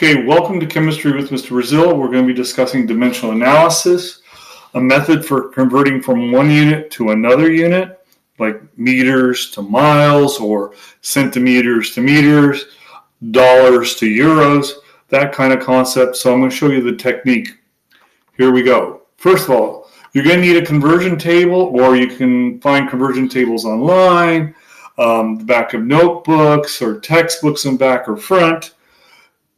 Okay, welcome to Chemistry with Mr. Brazil. We're going to be discussing dimensional analysis, a method for converting from one unit to another unit, like meters to miles or centimeters to meters, dollars to euros, that kind of concept. So I'm going to show you the technique. Here we go. First of all, you're going to need a conversion table, or you can find conversion tables online, the back of notebooks or textbooks in back or front.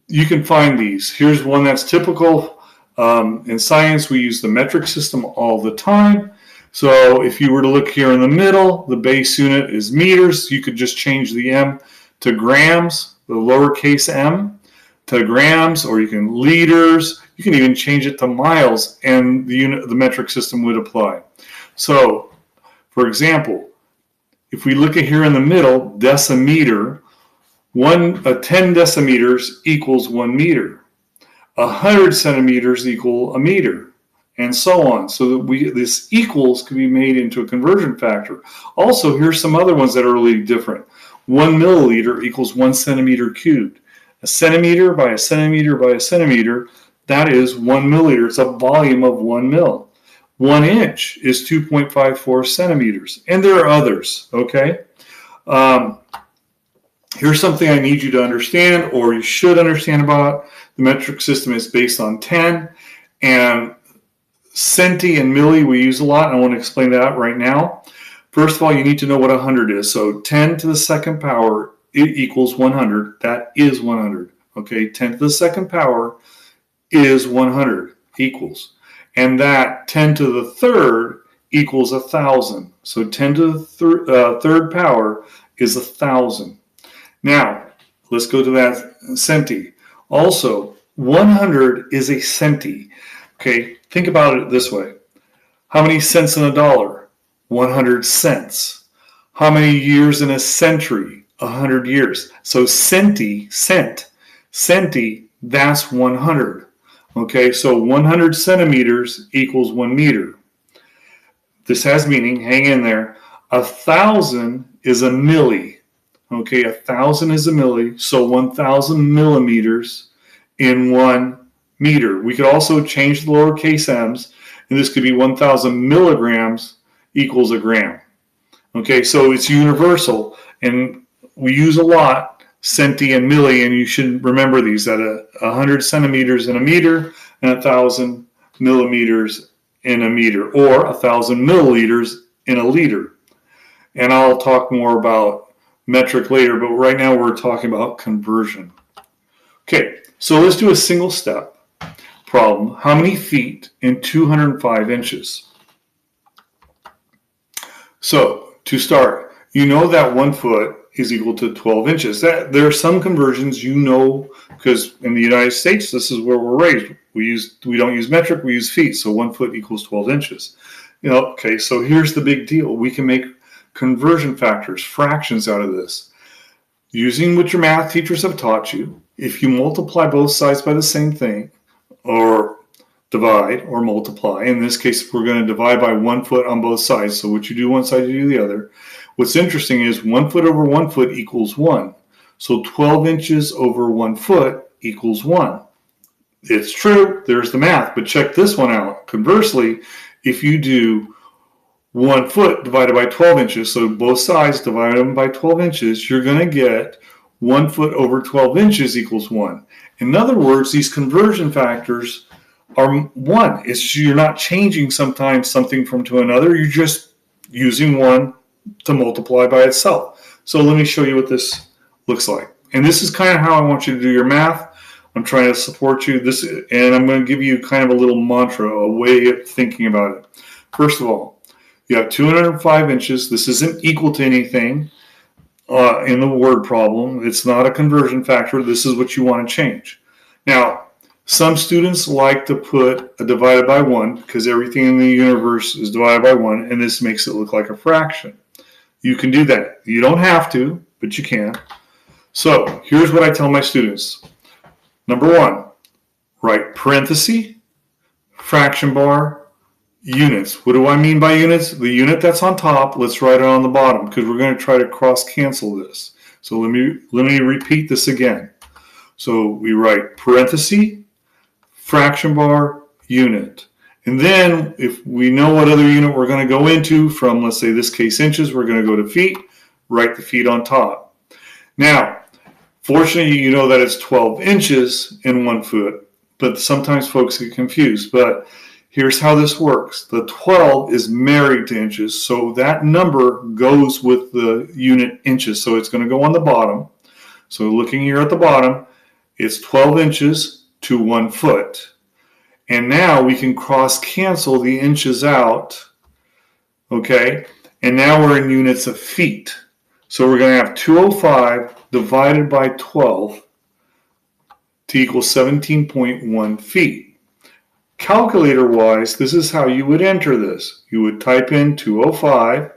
You can find these. Here's one that's typical. In science, we use the metric system all the time. So if you were to look here in the middle, the base unit is meters. You could just change the M to grams, the lowercase m, to grams, or you can liters. You can even change it to miles, and the metric system would apply. So, for example, if we look at here in the middle, decimeter, 10 decimeters equals 1 meter. 100 centimeters equal a meter, and so on. So that this equals can be made into a conversion factor. Also, here's some other ones that are really different. 1 milliliter equals 1 centimeter cubed. A centimeter by a centimeter by a centimeter, that is 1 milliliter. It's a volume of 1 mil. 1 inch is 2.54 centimeters. And there are others, okay? Here's something I need you to understand, or you should understand about. The metric system is based on 10, and centi and milli we use a lot, and I want to explain that right now. First of all, you need to know what 100 is. So 10 to the second power, it equals 100. That is 100. Okay, 10 to the second power is 100 equals. And that 10 to the third equals 1,000. So 10 to the third power is 1,000. Now, let's go to that centi. Also, 100 is a centi. Okay, think about it this way. How many cents in a dollar? 100 cents. How many years in a century? 100 years. So centi, that's 100. Okay, so 100 centimeters equals 1 meter. This has meaning, hang in there. 1,000 is a milli. Okay, 1,000 is a milli, so 1,000 millimeters in 1 meter. We could also change the lowercase m's, and this could be 1,000 milligrams equals a gram. Okay, so it's universal, and we use a lot centi and milli, and you should remember these, that 100 centimeters in a meter and 1,000 millimeters in a meter, or 1,000 milliliters in a liter. And I'll talk more about metric later, but right now we're talking about conversion. Okay, so let's do a single step problem. How many feet in 205 inches? So to start, you know that 1 foot is equal to 12 inches. There are some conversions you know, because in the United States, this is where we're raised. We don't use metric, we use feet. So 1 foot equals 12 inches. Okay, so here's the big deal. We can make conversion factors, fractions out of this. Using what your math teachers have taught you, if you multiply both sides by the same thing, or divide or multiply, in this case we're going to divide by 1 foot on both sides, so what you do one side you do the other. What's interesting is 1 foot over 1 foot equals 1. So 12 inches over 1 foot equals 1. It's true, there's the math, but check this one out. Conversely, if you do 1 foot divided by 12 inches, so both sides divide them by 12 inches, you're going to get 1 foot over 12 inches equals 1. In other words, these conversion factors are 1. You're not changing sometimes something from to another, you're just using 1 to multiply by itself. So let me show you what this looks like. And this is kind of how I want you to do your math. I'm trying to support you, and I'm going to give you kind of a little mantra, a way of thinking about it. First of all, you have 205 inches. This isn't equal to anything in the word problem. It's not a conversion factor. This is what you want to change. Now, some students like to put a divided by 1 because everything in the universe is divided by 1, and this makes it look like a fraction. You can do that. You don't have to, but you can. So here's what I tell my students. Number 1, write parenthesis, fraction bar, units. What do I mean by units? The unit that's on top, let's write it on the bottom because we're going to try to cross cancel this. So let me repeat this again. So we write parenthesis, fraction bar, unit. And then if we know what other unit we're going to go into from, let's say this case inches, we're going to go to feet, write the feet on top. Now, fortunately, you know that it's 12 inches in 1 foot, but sometimes folks get confused. But here's how this works. The 12 is married to inches, so that number goes with the unit inches. So it's going to go on the bottom. So looking here at the bottom, it's 12 inches to 1 foot. And now we can cross cancel the inches out, okay? And now we're in units of feet. So we're going to have 205 divided by 12 to equal 17.1 feet. Calculator-wise, this is how you would enter this. You would type in 205,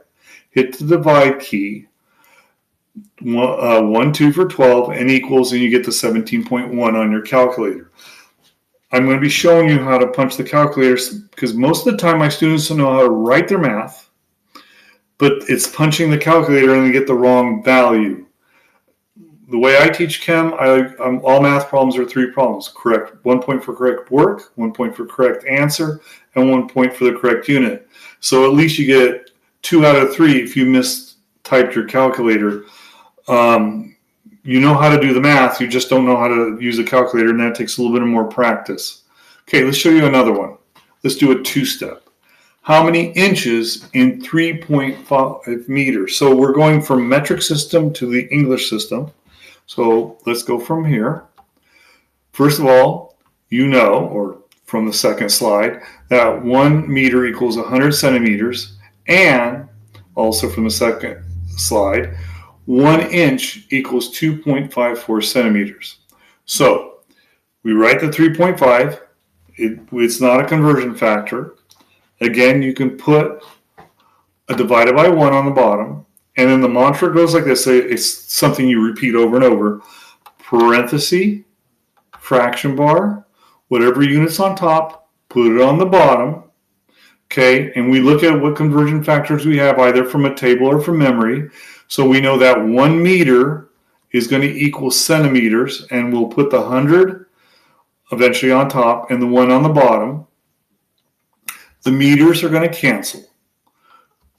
hit the divide key, 1, 2 for 12, and equals, and you get the 17.1 on your calculator. I'm going to be showing you how to punch the calculators because most of the time my students don't know how to write their math, but it's punching the calculator and they get the wrong value. The way I teach chem, all math problems are 3 problems. Correct, 1 point for correct work, 1 point for correct answer, and 1 point for the correct unit. So at least you get 2 out of 3 if you mistyped your calculator. You know how to do the math, you just don't know how to use a calculator, and that takes a little bit more practice. Okay, let's show you another one. Let's do a 2-step. How many inches in 3.5 meters? So we're going from metric system to the English system. So let's go from here. First of all, you know, or from the second slide, that 1 meter equals 100 centimeters, and also from the second slide, 1 inch equals 2.54 centimeters. So we write the 3.5. It's not a conversion factor. Again, you can put a divided by 1 on the bottom. And then the mantra goes like this. It's something you repeat over and over. Parenthesis, fraction bar, whatever unit's on top, put it on the bottom. Okay, and we look at what conversion factors we have either from a table or from memory. So we know that 1 meter is going to equal centimeters, and we'll put the 100 eventually on top and the 1 on the bottom. The meters are going to cancel.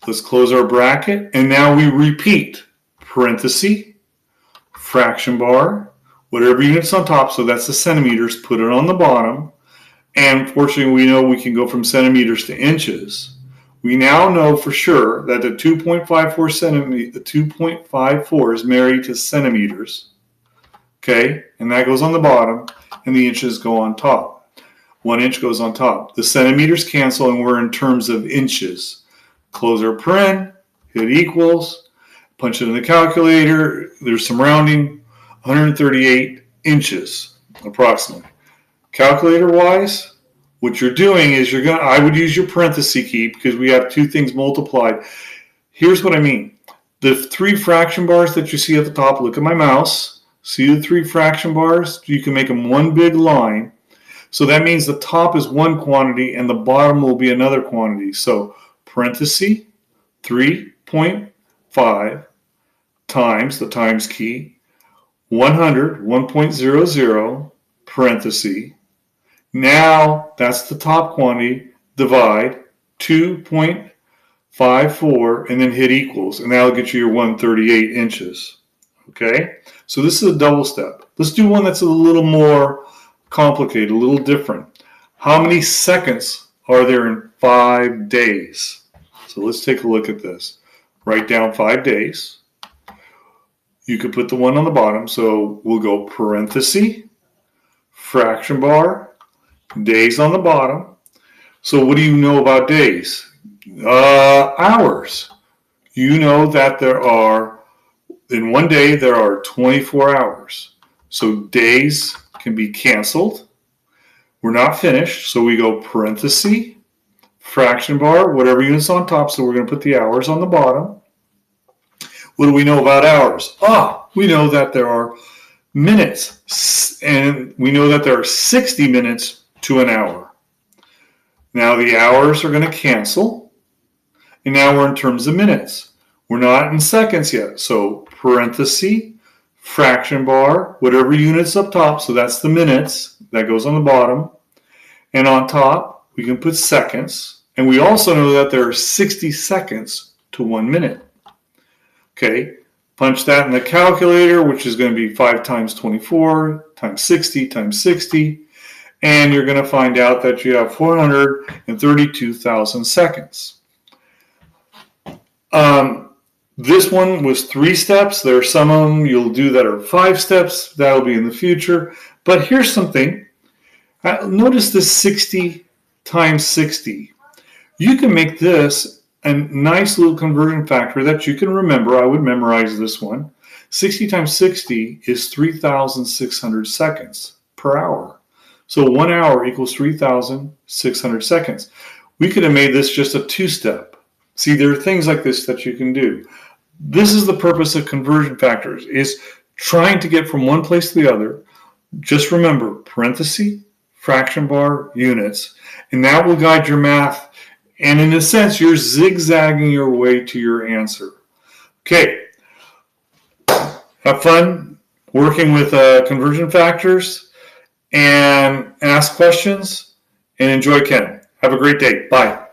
Let's close our bracket, and now we repeat. Parenthesis, fraction bar, whatever unit's on top, so that's the centimeters, put it on the bottom. And fortunately, we know we can go from centimeters to inches. We now know for sure that the 2.54 is married to centimeters. Okay, and that goes on the bottom, and the inches go on top. 1 inch goes on top. The centimeters cancel, and we're in terms of inches. Close our paren, hit equals, punch it in the calculator. There's some rounding, 138 inches approximately. Calculator-wise, what you're doing is I would use your parenthesis key because we have 2 things multiplied. Here's what I mean. The 3 fraction bars that you see at the top, look at my mouse. See the 3 fraction bars? You can make them one big line. So that means the top is one quantity and the bottom will be another quantity. So parenthesis 3.5 times the times key 100, 1.00 parenthesis. Now that's the top quantity, divide 2.54 and then hit equals, and that'll get you your 138 inches. Okay, so this is a double step. Let's do one that's a little more complicated, a little different. How many seconds are there in 5 days? So let's take a look at this. Write down 5 days. You could put the 1 on the bottom, so we'll go parenthesis, fraction bar, days on the bottom. So what do you know about days? Hours. You know that in one day there are 24 hours. So days can be canceled. We're not finished, so we go parenthesis, fraction bar, whatever unit's on top, so we're going to put the hours on the bottom. What do we know about hours? We know that there are minutes, and we know that there are 60 minutes to an hour. Now the hours are going to cancel, and now we're in terms of minutes. We're not in seconds yet, so parenthesis, fraction bar, whatever units up top, so that's the minutes, that goes on the bottom. And on top, we can put seconds. And we also know that there are 60 seconds to 1 minute. Okay, punch that in the calculator, which is going to be 5 times 24 times 60 times 60. And you're going to find out that you have 432,000 seconds. This one was 3 steps. There are some of them you'll do that are 5 steps. That'll be in the future. But here's something. Notice this 60 times 60. You can make this a nice little conversion factor that you can remember. I would memorize this one. 60 times 60 is 3,600 seconds per hour. So 1 hour equals 3,600 seconds. We could have made this just a 2-step. See, there are things like this that you can do. This is the purpose of conversion factors, is trying to get from one place to the other. Just remember, parenthesis, fraction bar, units, and that will guide your math. And in a sense, you're zigzagging your way to your answer. Okay, have fun working with conversion factors and ask questions and enjoy Ken. Have a great day. Bye.